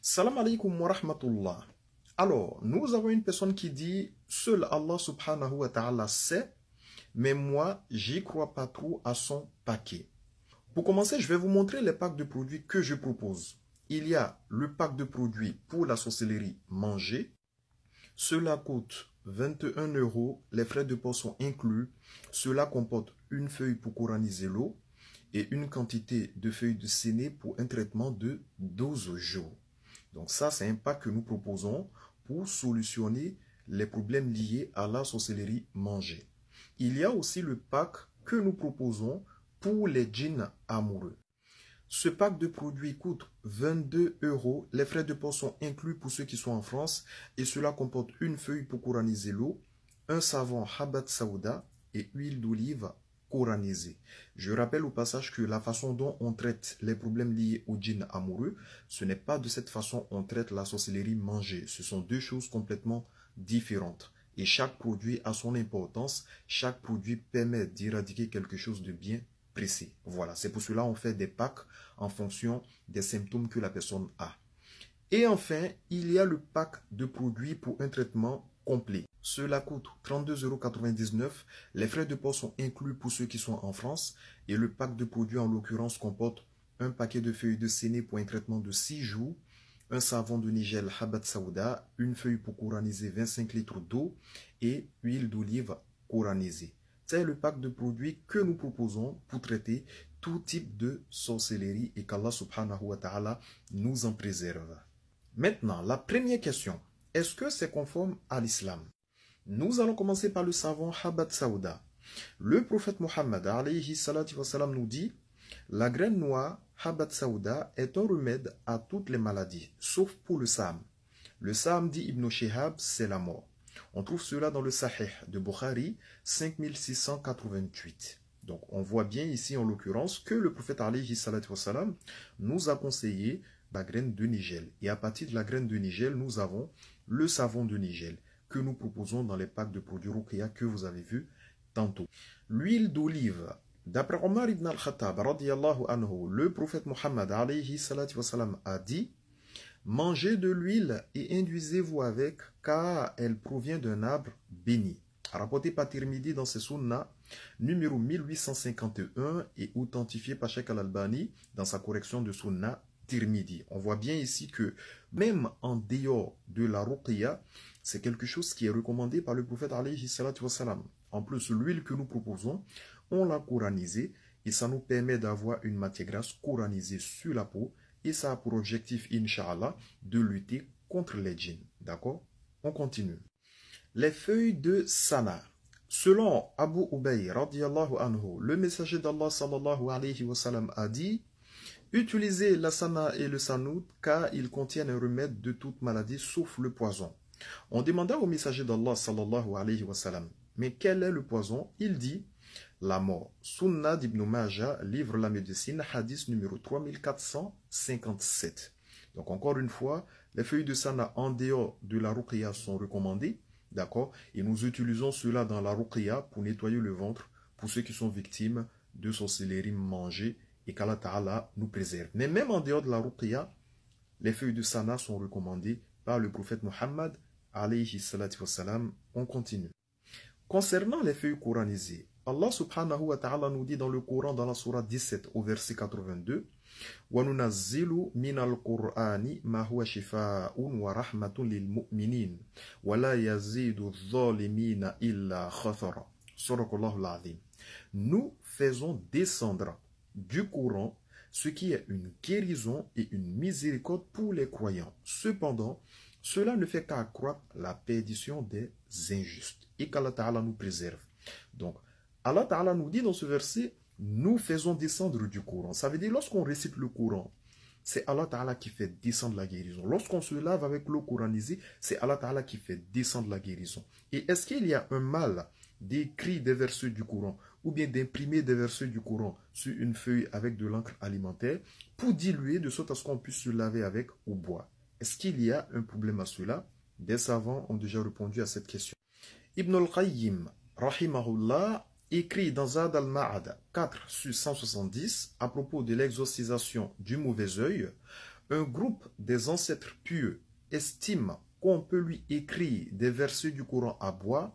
Salam alaikum wa rahmatullah. Alors, nous avons une personne qui dit « Seul Allah subhanahu wa ta'ala sait, mais moi, j'y crois pas trop à son paquet. » Pour commencer, je vais vous montrer les packs de produits que je propose. Il y a le pack de produits pour la sorcellerie manger. Cela coûte 21 €, les frais de port sont inclus. Cela comporte une feuille pour coraniser l'eau et une quantité de feuilles de séné pour un traitement de 12 jours. Donc ça, c'est un pack que nous proposons pour solutionner les problèmes liés à la sorcellerie manger. Il y a aussi le pack que nous proposons pour les djinns amoureux. Ce pack de produits coûte 22 €. Les frais de port sont inclus pour ceux qui sont en France et cela comporte une feuille pour coraniser l'eau, un savon Habat Saouda et huile d'olive coranisée. Je rappelle au passage que la façon dont on traite les problèmes liés aux djinns amoureux, ce n'est pas de cette façon qu'on traite la sorcellerie manger. Ce sont deux choses complètement différentes. Et chaque produit a son importance. Chaque produit permet d'éradiquer quelque chose de bien précis. Voilà, c'est pour cela qu'on fait des packs en fonction des symptômes que la personne a. Et enfin, il y a le pack de produits pour un traitement complet. Cela coûte 32,99 €. Les frais de port sont inclus pour ceux qui sont en France. Et le pack de produits en l'occurrence comporte un paquet de feuilles de séné pour un traitement de 6 jours, un savon de Nigel Habat Saouda, une feuille pour coraniser 25 litres d'eau et huile d'olive coranisée. C'est le pack de produits que nous proposons pour traiter tout type de sorcellerie et qu'Allah subhanahu wa ta'ala nous en préserve. Maintenant, la première question. Est-ce que c'est conforme à l'islam? Nous allons commencer par le savon Habat Saouda. Le prophète Mohammed alayhi salatu wa salam nous dit « La graine noire Habat Saouda est un remède à toutes les maladies, sauf pour le Sam. Le Sam, dit Ibn Shihab, c'est la mort. » On trouve cela dans le Sahih de Bukhari, 5688. Donc, on voit bien ici, en l'occurrence, que le prophète alayhi salatu wa salam nous a conseillé la graine de Nigel. Et à partir de la graine de Nigel, nous avons le savon de Nigel que nous proposons dans les packs de produits Ruqya que vous avez vu tantôt. L'huile d'olive. D'après Omar ibn al-Khattab, radiyallahu anhu, le prophète Mohammed alayhi salatu wa salam a dit « Mangez de l'huile et induisez-vous avec, car elle provient d'un arbre béni. » Rapporté par Tirmidhi dans ses Sunna, numéro 1851 et authentifié par Sheikh al-Albani dans sa correction de Sunna Tirmidhi. On voit bien ici que même en dehors de la ruqya, c'est quelque chose qui est recommandé par le prophète alayhi salatu wa salam. En plus, l'huile que nous proposons, on l'a coranisée et ça nous permet d'avoir une matière grasse coranisée sur la peau et ça a pour objectif, Inch'Allah, de lutter contre les djinns. D'accord? On continue. Les feuilles de sana. Selon Abu Ubay, radiyallahu anhu, le messager d'Allah sallallahu alayhi wa sallam a dit « Utilisez la sana et le sanout car ils contiennent un remède de toute maladie sauf le poison. » On demanda au messager d'Allah sallallahu alayhi wa sallam « Mais quel est le poison ?» Il dit « La mort. » Sunna d'Ibn Majah, livre la médecine, hadith numéro 3457. Donc encore une fois, les feuilles de sana en dehors de la ruqya sont recommandées. D'accord? Et nous utilisons cela dans la ruqya pour nettoyer le ventre pour ceux qui sont victimes de sorcellerie manger et qu'Allah Ta'ala nous préserve. Mais même en dehors de la ruqya, les feuilles de sana sont recommandées par le prophète Mohammed alayhi salatu wa salam. On continue. Concernant les feuilles coranisées, Allah subhanahu wa ta'ala nous dit dans le Coran, dans la surah 17 au verset 82, وَنُنَزِّلُ مِنَ الْقُرْآنِ مَا هُوَ شِفَاءٌ وَرَحْمَةٌ لِلْمُؤْمِنِينَ وَلَا يَزِيدُ الظَّالِمِينَ إِلَّا خَسَرًا. Sadaqallahu al-azim. Nous faisons descendre du Coran ce qui est une guérison et une miséricorde pour les croyants. Cependant, cela ne fait qu'accroître la perdition des injustes. Et qu'Allah Ta'ala nous préserve. Donc, Allah Ta'ala nous dit dans ce verset, nous faisons descendre du Coran. Ça veut dire, lorsqu'on récite le Coran, c'est Allah Ta'ala qui fait descendre la guérison. Lorsqu'on se lave avec l'eau coranisée, c'est Allah Ta'ala qui fait descendre la guérison. Et est-ce qu'il y a un mal d'écrire des versets du Coran ou bien d'imprimer des versets du Coran sur une feuille avec de l'encre alimentaire pour diluer de sorte à ce qu'on puisse se laver avec au bois? Est-ce qu'il y a un problème à cela? Des savants ont déjà répondu à cette question. Ibn al-Qayyim, rahimahullah, écrit dans Zad al-Ma'ad 4/170 à propos de l'exorcisation du mauvais œil, un groupe des ancêtres pieux estime qu'on peut lui écrire des versets du Coran à boire,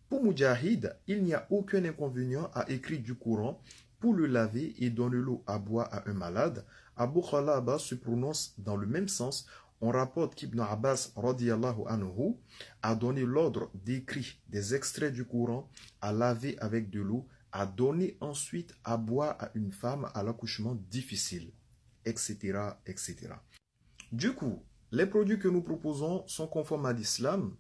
pour Mujahid, il n'y a aucun inconvénient à écrire du Coran pour le laver et donner l'eau à boire à un malade. Abu Khalaba se prononce dans le même sens. On rapporte qu'Ibn Abbas radiyallahu anhu a donné l'ordre d'écrire des extraits du Coran, à laver avec de l'eau, à donner ensuite à boire à une femme à l'accouchement difficile, etc., etc. Du coup, les produits que nous proposons sont conformes à l'islam.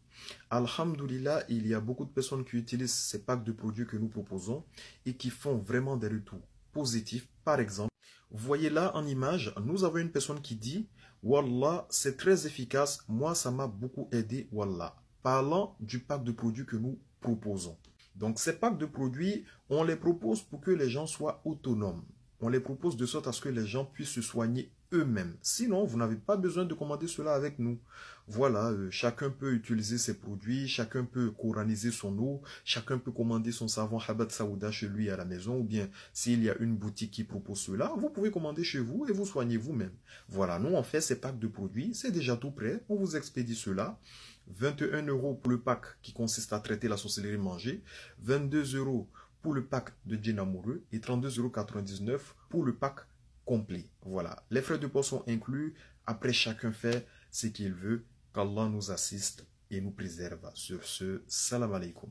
Alhamdulillah, il y a beaucoup de personnes qui utilisent ces packs de produits que nous proposons et qui font vraiment des retours positifs. Par exemple, vous voyez là en image, nous avons une personne qui dit « Wallah, c'est très efficace, moi ça m'a beaucoup aidé, Wallah », parlant du pack de produits que nous proposons. Donc ces packs de produits, on les propose pour que les gens soient autonomes. On les propose de sorte à ce que les gens puissent se soigner eux-mêmes. Sinon, vous n'avez pas besoin de commander cela avec nous. Voilà, chacun peut utiliser ses produits, chacun peut coraniser son eau, chacun peut commander son savon Habat Saouda chez lui à la maison, ou bien s'il y a une boutique qui propose cela, vous pouvez commander chez vous et vous soigner vous-même. Voilà, nous on fait ces packs de produits, c'est déjà tout prêt, on vous expédie cela. 21 € pour le pack qui consiste à traiter la sorcellerie mangée, 22 € pour le pack de djinn amoureux et 32,99 € pour le pack complet. Voilà, les frais de port sont inclus. Après, chacun fait ce qu'il veut. Qu'Allah nous assiste et nous préserve. Sur ce, salam alaikum.